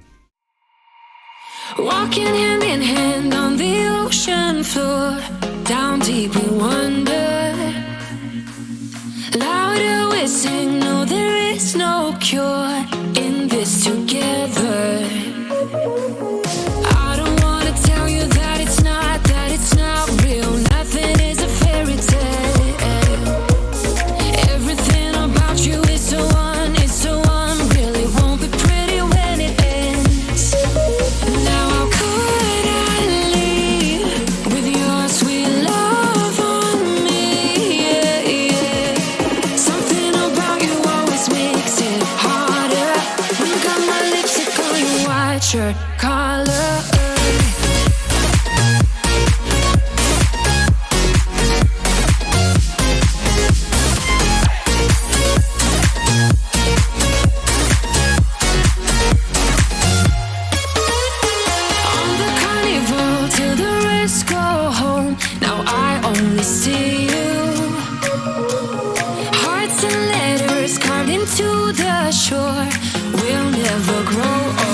Walking hand in hand on the ocean floor, down deep we wonder. Louder we sing, no there is no cure in this together. I don't wanna tell you that it's not real. Nothing is a fairy tale. Everything about you is so unreal. It won't be pretty when it ends. Now how could I leave with your sweet love on me? Yeah, yeah. Something about you always makes it harder. When you got my lipstick on your white shirt collar. See you. Hearts and letters carved into the shore. We'll never grow old.